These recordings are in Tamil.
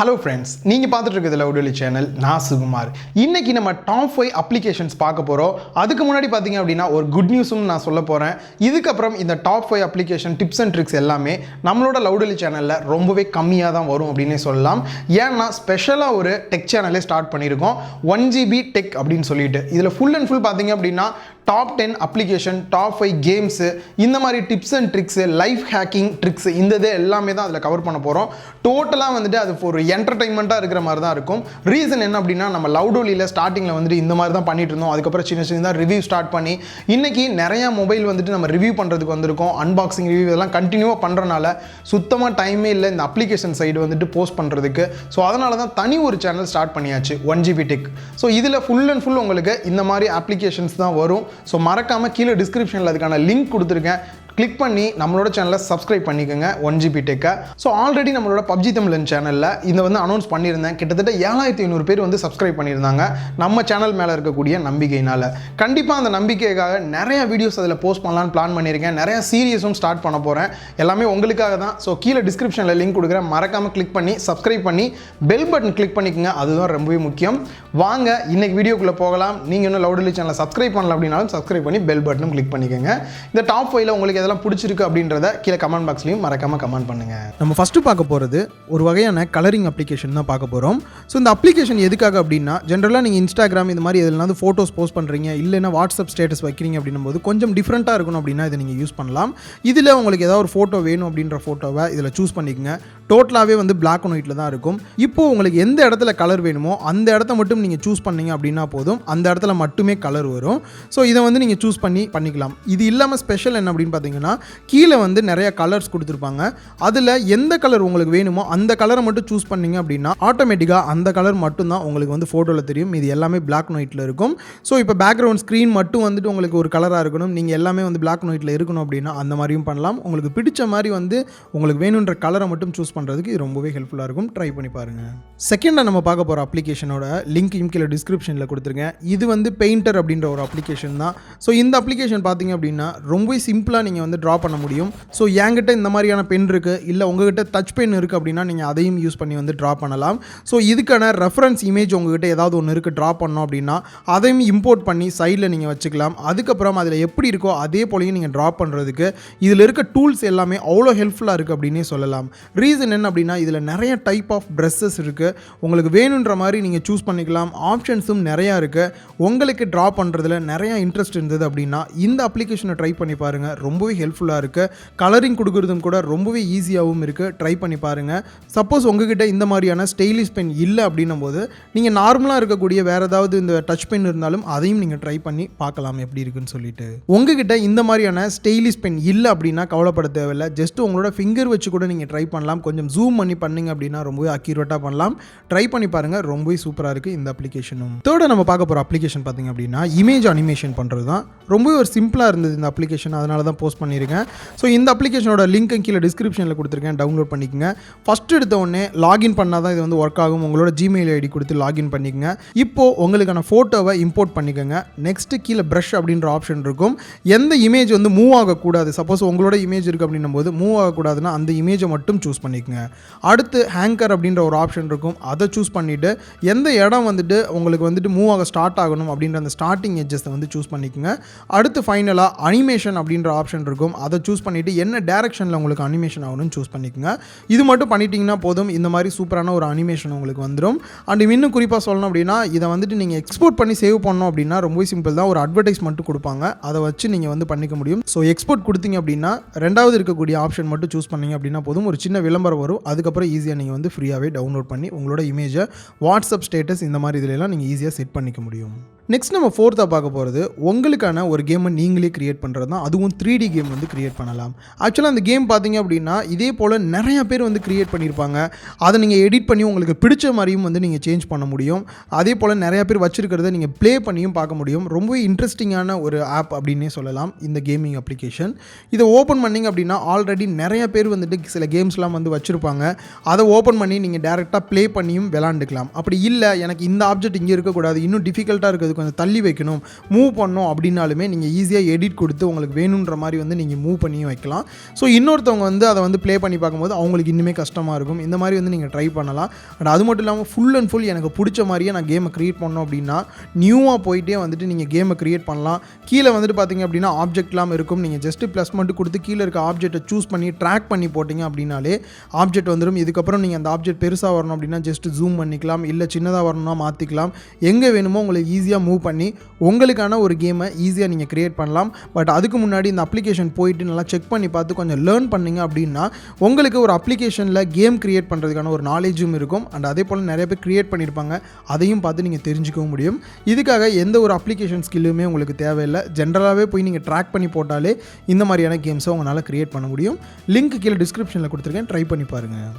ஹலோ ஃப்ரெண்ட்ஸ், நீங்கள் பார்த்துட்டு இருக்கிறது லவுடலி சேனல். நான் சுகுமார். இன்றைக்கி நம்ம டாப் 5 அப்ளிகேஷன்ஸ் பார்க்க போகிறோம். அதுக்கு முன்னாடி பார்த்தீங்க அப்படின்னா ஒரு குட் நியூஸும் நான் சொல்ல போகிறேன். இதுக்கப்புறம் இந்த top 5 application tips and tricks எல்லாமே நம்மளோட லவுடலி சேனலில் ரொம்பவே கம்மியாக தான் வரும் அப்படின்னே சொல்லலாம். ஏன்னா ஸ்பெஷலாக ஒரு டெக் சேனலே ஸ்டார்ட் பண்ணியிருக்கோம், 1GB டெக் அப்படின்னு சொல்லிட்டு. இதில் ஃபுல் அண்ட் ஃபுல் பார்த்தீங்க அப்படின்னா டாப் 10 அப்ளிகேஷன், டாப் 5 கேம்ஸு, இந்த மாதிரி tips and tricks, life hacking tricks, இந்த இது எல்லாமே தான் அதில் கவர் பண்ண போகிறோம். டோட்டலாக வந்துட்டு அது ஒரு என்டர்டைன்மெண்ட்டாக இருக்கிற மாதிரி தான் இருக்கும். ரீசன் என்ன அப்படின்னா, நம்ம லவுடோலியில் ஸ்டார்டிங்கில் வந்துட்டு இந்த மாதிரி தான் பண்ணிட்டு இருந்தோம். அதுக்கப்புறம் சின்ன சின்னதாக ரிவ்யூ ஸ்டார்ட் பண்ணி இன்றைக்கி நிறையா மொபைல் வந்துட்டு நம்ம ரிவ்யூ பண்ணுறதுக்கு வந்திருக்கோம். அன்பாக்சிங் ரிவ்யூ இதெல்லாம் கண்டினியூவாக பண்ணுறனால சுத்தமாக டைமே இல்லை இந்த அப்ளிகேஷன் சைடு வந்துட்டு போஸ்ட் பண்ணுறதுக்கு. ஸோ அதனால தான் தனி ஒரு சேனல் ஸ்டார்ட் பண்ணியாச்சு, 1GB டெக். ஸோ இதில் ஃபுல் அண்ட் ஃபுல் உங்களுக்கு இந்த மாதிரி அப்ளிகேஷன்ஸ் தான் வரும். ஸோ மறக்காமல் கீழே டிஸ்கிரிப்ஷனில் அதுக்கான லிங்க் கொடுத்துருக்கேன், கிளிக் பண்ணி நம்மளோட சேனலை சப்ஸ்கிரைப் பண்ணிக்கோங்க, 1GB டெக்கை. ஸோ ஆல்ரெடி நம்மளோட பப்ஜி தமிழன் சேனலில் இதை வந்து அனௌன்ஸ் பண்ணியிருந்தேன். கிட்டத்தட்ட 7500 பேர் வந்து சப்ஸ்கிரைப் பண்ணியிருந்தாங்க நம்ம சேனல் மேலே இருக்கக்கூடிய நம்பிக்கையினால். கண்டிப்பாக அந்த நம்பிக்கைக்காக நிறைய வீடியோஸ் அதில் போஸ்ட் பண்ணலான்னு பிளான் பண்ணியிருக்கேன். நிறைய சீரியஸும் ஸ்டார்ட் பண்ண போகிறேன். எல்லாமே உங்களுக்காக தான். ஸோ கீழே டிஸ்கிரிப்ஷனில் லிங்க் கொடுக்குறேன், மறக்காமல் கிளிக் பண்ணி சப்ஸ்கிரைப் பண்ணி பெல் பட்டன் கிளிக் பண்ணிக்கோங்க. அதுதான் ரொம்பவே முக்கியம். வாங்க இன்னைக்கு வீடியோக்குள்ளே போகலாம். நீங்கள் இன்னும் லவுடலி சேனலை சப்ஸ்கிரைப் பண்ணல அப்படின்னாலும் சப்ஸ்கிரைப் பண்ணி பெல் பட்டனும் கிளிக் பண்ணிக்கோங்க. இந்த டாப் 5ல் உங்களுக்கு எதெல்லாம் பிடிச்சிருக்கு அப்படின்றத கீழே கமெண்ட் பாக்ஸ்லையும் மறக்காம கமெண்ட் பண்ணுங்க. நம்ம ஃபஸ்ட்டு பார்க்க போகிறது ஒரு வகையான கலரிங் அப்ளிகேஷன் தான் பார்க்க போகிறோம். ஸோ இந்த அப்ளிகேஷன் எதுக்காக அப்படின்னா, ஜென்ரலாக நீங்கள் இன்ஸ்டாகிராம் இந்த மாதிரி எதுனா ஃபோட்டோஸ் போஸ்ட் பண்ணுறீங்க, இல்லைன்னா வாட்ஸ்அப் ஸ்டேட்டஸ் வைக்கிறீங்க அப்படின்னும் போது கொஞ்சம் டிஃப்ரெண்ட்டாக இருக்கணும் அப்படின்னா இதை நீங்கள் யூஸ் பண்ணலாம். இதில் உங்களுக்கு ஏதாவது ஒரு ஃபோட்டோ வேணும் அப்படின்ற ஃபோட்டோவை இதில் சூஸ் பண்ணிக்கோங்க. டோட்டலாகவே வந்து பிளாக் அண்ட் ஒயிட்டில் தான் இருக்கும். இப்போது உங்களுக்கு எந்த இடத்துல கலர் வேணுமோ அந்த இடத்த மட்டும் நீங்கள் சூஸ் பண்ணீங்க அப்படின்னா போதும், அந்த இடத்துல மட்டுமே கலர் வரும். ஸோ இதை வந்து நீங்கள் சூஸ் பண்ணிக்கலாம். இது இல்லாமல் ஸ்பெஷல் என்ன அப்படின்னு பார்த்தீங்கன்னா, கீழே வந்து நிறைய கலர்ஸ் கொடுத்துருப்பாங்க. அதில் எந்த கலர் உங்களுக்கு வேணுமோ அந்த கலரை மட்டும் சூஸ் பண்ணிங்க அப்படின்னா ஆட்டோமேட்டிக்காக அந்த கலர் மட்டும்தான் உங்களுக்கு வந்து ஃபோட்டோவில் தெரியும். இது எல்லாமே பிளாக் அண்ட் ஒயிட்டில் இருக்கும். ஸோ இப்போ பேக்ரவுண்ட் ஸ்க்ரீன் மட்டும் வந்துட்டு உங்களுக்கு ஒரு கலராக இருக்கணும், நீங்கள் எல்லாமே வந்து பிளாக் அண்ட் ஒயிட்டில் இருக்கணும் அப்படின்னா அந்த மாதிரியும் பண்ணலாம். உங்களுக்கு பிடிச்ச மாதிரி வந்து உங்களுக்கு வேணுன்ற கலரை மட்டும் சூஸ் பண்ணுறதுக்கு இது ரொம்பவே ஹெல்ப்ஃபுல்லாக இருக்கும். ட்ரை பண்ணி பாருங்கள். செகண்டாக நம்ம பார்க்க போகிற அப்ளிகேஷனோட லிங்க் கீழே டிஸ்கிரிப்ஷனில் கொடுத்துருக்கேன். இது வந்து பெயிண்டர் அப்படின்ற ஒரு அப்ளிகேஷன் தான். ஸோ இந்த அப்ளிகேஷன் பார்த்தீங்க அப்படின்னா ரொம்பவே சிம்பிளாக நீங்கள் வந்து ட்ரா பண்ண முடியும். ஸோ என்கிட்ட இந்த மாதிரியான பென் இருக்குது, இல்லை உங்ககிட்ட டச் பென் இருக்குது அப்படின்னா நீங்கள் அதையும் யூஸ் பண்ணி வந்து ட்ரா பண்ணலாம். ஸோ இதுக்கான ரெஃபரன்ஸ் இமேஜ் உங்ககிட்ட ஏதாவது ஒன்று இருக்குது ட்ரா பண்ணோம் அப்படின்னா அதையும் இம்போர்ட் பண்ணி சைடில் நீங்கள் வச்சுக்கலாம். அதுக்கப்புறம் அதில் எப்படி இருக்கோ அதே போலையும் நீங்கள் ட்ரா பண்ணுறதுக்கு இதில் இருக்க டூல்ஸ் எல்லாமே அவ்வளோ ஹெல்ப்ஃபுல்லாக இருக்குது அப்படின்னே சொல்லலாம். ரீசன் என்ன அப்படின்னா, இதில் நிறைய டைப் ஆஃப் ட்ரெஸ்ஸஸ் இருக்குது. உங்களுக்கு வேணுன்ற மாதிரி நீங்கள் சூஸ் பண்ணிக்கலாம். ஆப்ஷன்ஸும் நிறையா இருக்குது. உங்களுக்கு ட்ரா பண்ணுறதுல நிறையா இன்ட்ரெஸ்ட் இருந்தது அப்படின்னா இந்த அப்ளிகேஷனை ட்ரை பண்ணி பாருங்கள். ரொம்பவே ஹெல்ப்ஃபுல்லாக இருக்குது. கலரிங் கொடுக்குறதும் கூட ரொம்பவே ஈஸியாகவும் இருக்குது. ட்ரை பண்ணி பாருங்கள். சப்போஸ் உங்ககிட்ட இந்த மாதிரியான ஸ்டைலிஷ் பென் இல்லை அப்படின்னும் போது நீங்கள் நார்மலாக இருக்கக்கூடிய வேறு ஏதாவது இந்த டச் பென் இருந்தாலும் அதையும் நீங்கள் ட்ரை பண்ணி பார்க்கலாம் எப்படி இருக்குன்னு சொல்லிட்டு. உங்ககிட்ட இந்த மாதிரியான ஸ்டைலிஷ் பென் இல்லை அப்படின்னா கவலைப்பட தேவையில்லை. ஜஸ்ட் உங்களோட ஃபிங்கர் வச்சு கூட நீங்கள் ட்ரை பண்ணலாம். கொஞ்சம் ஜூம் பண்ணி பண்ணிங்க அப்படின்னா ரொம்பவே அக்யூரேட்டாக பண்ணலாம். ட்ரை பண்ணி பாருங்கள். ரொம்பவே சூப்பராக இருக்குது இந்த அப்ளிகேஷனும். தேர்டாக நம்ம பார்க்க போகிற அப்ளிகேஷன் பார்த்திங்க அப்படின்னா இமேஜ் அனிமேஷன் பண்ணுறது தான். ரொம்பவே ஒரு சிம்பிளாக இருந்தது இந்த அப்ளிகேஷன், அதனால தான் போஸ்ட் பண்ணியிருக்கேன். ஸோ இந்த அப்ளிகேஷனோட லிங்க் கீழே டிஸ்கிரிப்ஷனில் கொடுத்துருக்கேன், டவுன்லோட் பண்ணிக்கோங்க. ஃபஸ்ட்டு எடுத்த உடனே லாகின் பண்ணால் தான் இது வந்து ஒர்க் ஆகும். உங்களோட ஜிமெயில் ஐடி கொடுத்து லாகின் பண்ணிக்கோங்க. இப்போது உங்களுக்கான ஃபோட்டோவை இம்போர்ட் பண்ணிக்கோங்க. நெக்ஸ்ட்டு கீழே ப்ரஷ் அப்படின்ற ஆப்ஷன் இருக்கும். எந்த இமேஜ் வந்து மூவ் ஆகக்கூடாது, சப்போஸ் உங்களோட இமேஜ் இருக்குது அப்படின்னும் போது மூவ் ஆகக்கூடாதுன்னா அந்த இமேஜை மட்டும் சூஸ் பண்ணிக்கோங்க. அடுத்து ஹேங்கர் அப்படின்ற ஒரு ஆப்ஷன் இருக்கும், அதை சூஸ் பண்ணிவிட்டு எந்த இடம் வந்துட்டு உங்களுக்கு வந்துட்டு மூவ் ஆக ஸ்டார்ட் ஆகணும் அப்படின்ற அந்த ஸ்டார்டிங் எட்ஜஸை வந்து சூஸ் பண்ணிக்கோங்க. அடுத்து ஃபைனலாக அனிமேஷன் அப்படின்ற ஆப்ஷன் இருக்கும், அதை சூஸ் பண்ணிவிட்டு என்ன டேரக்ஷனில் உங்களுக்கு அனிமேஷன் ஆகணும்னு சூஸ் பண்ணிக்கோங்க. இது மட்டும் பண்ணிட்டீங்கன்னா போதும், இந்த மாதிரி சூப்பரான ஒரு அனிமேஷன் உங்களுக்கு வந்துடும். அண்ட் இன்னும் குறிப்பாக சொல்லணும் அப்படின்னா, இதை வந்துட்டு நீங்கள் எக்ஸ்போர்ட் பண்ணி சேவ் பண்ணோம் அப்படின்னா ரொம்பவே சிம்பிள் தான். ஒரு அட்வர்டைஸ்மெண்ட் கொடுப்பாங்க, அதை வச்சு நீங்கள் வந்து பண்ணிக்க முடியும். ஸோ எக்ஸ்போர்ட் கொடுத்தீங்க அப்படின்னா ரெண்டாவது இருக்கக்கூடிய ஆப்ஷன் மட்டும் சூஸ் பண்ணிங்க அப்படின்னா போதும், ஒரு சின்ன விளம்பரம் வரும். அதுக்கப்புறம் ஈஸியாக நீங்கள் வந்து ஃப்ரீயாகவே டவுன்லோட் பண்ணி உங்களோட இமேஜை வாட்ஸ்அப் ஸ்டேட்டஸ் இந்த மாதிரி இதிலெல்லாம் நீங்கள் ஈஸியாக செட் பண்ணிக்க முடியும். நெக்ஸ்ட் நம்ம ஃபோர்த்தாக பார்க்க போகிறது உங்களுக்கான ஒரு கேமை நீங்களே கிரியேட் பண்ணுறது தான். அதுவும் 3D கேம் வந்து கிரியேட் பண்ணலாம். ஆக்சுவலாக அந்த கேம் பார்த்தீங்க அப்படின்னா இதே போல் நிறையா பேர் வந்து கிரியேட் பண்ணியிருப்பாங்க. அதை நீங்கள் எடிட் பண்ணி உங்களுக்கு பிடிச்ச மாதிரியும் வந்து நீங்கள் சேஞ்ச் பண்ண முடியும். அதே போல் நிறையா பேர் வச்சுருக்கிறத நீங்கள் ப்ளே பண்ணியும் பார்க்க முடியும். ரொம்பவே இன்ட்ரெஸ்டிங்கான ஒரு ஆப் அப்படின்னே சொல்லலாம் இந்த கேமிங் அப்ளிகேஷன். இதை ஓப்பன் பண்ணிங்க அப்படின்னா ஆல்ரெடி நிறைய பேர் வந்துட்டு சில கேம்ஸ்லாம் வந்து வச்சுருப்பாங்க. அதை ஓப்பன் பண்ணி நீங்கள் டேரெக்டாக ப்ளே பண்ணியும் விளாண்டுக்கலாம். அப்படி இல்லை எனக்கு இந்த ஆப்ஜெக்ட் இங்கே இருக்கக்கூடாது, இன்னும் டிஃபிகல்ட்டாக இருக்கிறது கொஞ்சம் தள்ளி வைக்கணும், மூவ் பண்ணணும் அப்படின்னாலுமே நீங்கள் ஈஸியாக எடிட் கொடுத்து உங்களுக்கு வேணுன்ற மாதிரி வந்து நீங்கள் மூவ் பண்ணியும் வைக்கலாம். ஸோ இன்னொருத்தவங்க வந்து அதை வந்து ப்ளே பண்ணி பார்க்கும்போது அவங்களுக்கு இன்னுமே கஷ்டமாக இருக்கும். இந்த மாதிரி வந்து நீங்கள் ட்ரை பண்ணலாம். அண்ட் அது மட்டும் இல்லாமல் ஃபுல் அண்ட் ஃபுல் எனக்கு பிடிச்ச மாதிரியே நான் கேமை க்ரியேட் பண்ணோம் அப்படின்னா நியூவாக போயிட்டே வந்துட்டு நீங்கள் கேமை க்ரியேட் பண்ணலாம். கீழே வந்துட்டு பார்த்தீங்க அப்படின்னா ஆப்ஜெக்ட்லாம் இருக்கும். நீங்கள் ஜஸ்ட்டு ப்ளஸ் மட்டும் கொடுத்து கீழே இருக்க ஆப்ஜெக்ட்டை சூஸ் பண்ணி ட்ராக் பண்ணி போட்டிங்க அப்படின்னாலே ஆப்ஜெக்ட் வந்துடும். இதுக்கப்புறம் நீங்கள் அந்த ஆப்ஜெக்ட் பெருசாக வரணும் அப்படின்னா ஜஸ்ட்டு ஜூம் பண்ணிக்கலாம், இல்லை சின்னதாக வரணும்னா மாற்றிக்கலாம். எங்கே வேணுமோ உங்களை ஈஸியாக மூவ் பண்ணி உங்களுக்கான ஒரு கேமை ஈஸியாக நீங்கள் க்ரியேட் பண்ணலாம். பட் அதுக்கு முன்னாடி இந்த அப்ளிகேஷன் போயிட்டு நல்லா செக் பண்ணி பார்த்து கொஞ்சம் லேர்ன் பண்ணிங்க அப்படின்னா உங்களுக்கு ஒரு அப்ளிகேஷனில் கேம் க்ரியேட் பண்ணுறதுக்கான ஒரு நாலேஜும் இருக்கும். அண்ட் அதே போல் நிறைய பேர் க்ரியேட் பண்ணியிருப்பாங்க, அதையும் பார்த்து நீங்கள் தெரிஞ்சுக்கவும் முடியும். இதுக்காக எந்த ஒரு அப்ளிகேஷன் ஸ்கில்லுமே உங்களுக்கு தேவையில்லை. ஜென்ரலாகவே போய் நீங்கள் ட்ராக் பண்ணி போட்டாலே இந்த மாதிரியான கேம்ஸை உங்களால் க்ரியேட் பண்ண முடியும். லிங்க் கீழே டிஸ்கிரிப்ஷனில் கொடுத்துருக்கேன், ட்ரை பண்ணி பாருங்கள்.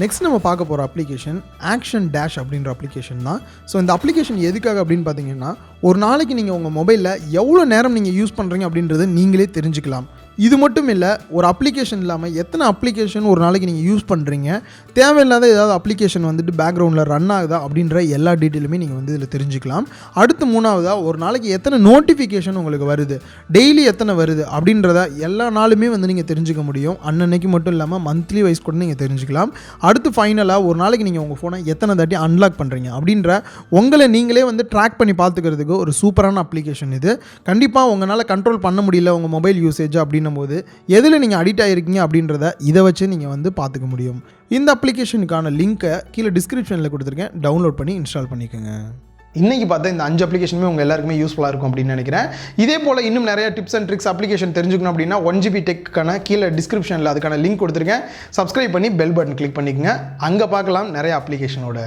நெக்ஸ்ட் நம்ம பார்க்க போகிற அப்ளிகேஷன் ஆக்ஷன் டேஷ் அப்படின்ற அப்ளிகேஷன் தான். ஸோ இந்த அப்ளிகேஷன் எதுக்காக அப்படின்னு பார்த்தீங்கன்னா, ஒரு நாளைக்கு நீங்கள் உங்கள் மொபைலில் எவ்வளோ நேரம் நீங்கள் யூஸ் பண்ணுறீங்க அப்படின்றத நீங்களே தெரிஞ்சுக்கலாம். இது மட்டும் இல்லை, ஒரு அப்ளிகேஷன் இல்லாமல் எத்தனை அப்ளிகேஷன் ஒரு நாளைக்கு நீங்கள் யூஸ் பண்ணுறீங்க, தேவையில்லாத ஏதாவது அப்ளிகேஷன் வந்துட்டு பேக்ரவுண்டில் ரன் ஆகுதா அப்படின்ற எல்லா டீட்டெயிலுமே நீங்கள் வந்து இதில் தெரிஞ்சுக்கலாம். அடுத்து மூணாவதாக ஒரு நாளைக்கு எத்தனை நோட்டிஃபிகேஷன் உங்களுக்கு வருது, டெய்லி எத்தனை வருது அப்படின்றத எல்லா நாளுமே வந்து நீங்கள் தெரிஞ்சுக்க முடியும். அன்னன்னைக்கு மட்டும் இல்லாமல் மந்த்லி வைஸ் கூட நீங்கள் தெரிஞ்சுக்கலாம். அடுத்து ஃபைனலாக ஒரு நாளைக்கு நீங்கள் உங்கள் ஃபோனை எத்தனை தாட்டி அன்லாக் பண்ணுறீங்க அப்படின்ற உங்களை நீங்களே வந்து ட்ராக் பண்ணி பார்த்துக்கிறதுக்கு ஒரு சூப்பரான அப்ளிகேஷன் இது. கண்டிப்பாக உங்களால் கண்ட்ரோல் பண்ண முடியல உங்கள் மொபைல் யூசேஜ் அப்படின்னும் போது எதில் நீங்கள் அடிக்ட் ஆகிருக்கீங்க அப்படின்றத இதை வச்சு நீங்கள் வந்து பார்த்துக்க முடியும். இந்த அப்ளிகேஷனுக்கான லிங்க்கை கீழே டிஸ்கிரிப்ஷனில் கொடுத்துருக்கேன், டவுன்லோட் பண்ணி இன்ஸ்டால் பண்ணிக்கோங்க. இன்றைக்கி பார்த்தா இந்த 5 அப்ளிகேஷனுமே உங்கள் எல்லாருக்குமே யூஸ்ஃபுல்லாக இருக்கும் அப்படின்னு நினைக்கிறேன். இதே போல் இன்னும் நிறைய டிப்ஸ் அண்ட் ட்ரிக்ஸ் அப்ளிகேஷன் தெரிஞ்சுக்கணும் அப்படின்னா 1GB டெக்கான கீழே டிஸ்கிரிப்ஷனில் அதுக்கான லிங்க் கொடுத்துருக்கேன். சப்ஸ்கிரைப் பண்ணி பெல் பட்டன் கிளிக் பண்ணிக்கோங்க. அங்கே பார்க்கலாம் நிறைய அப்ளிகேஷனோட.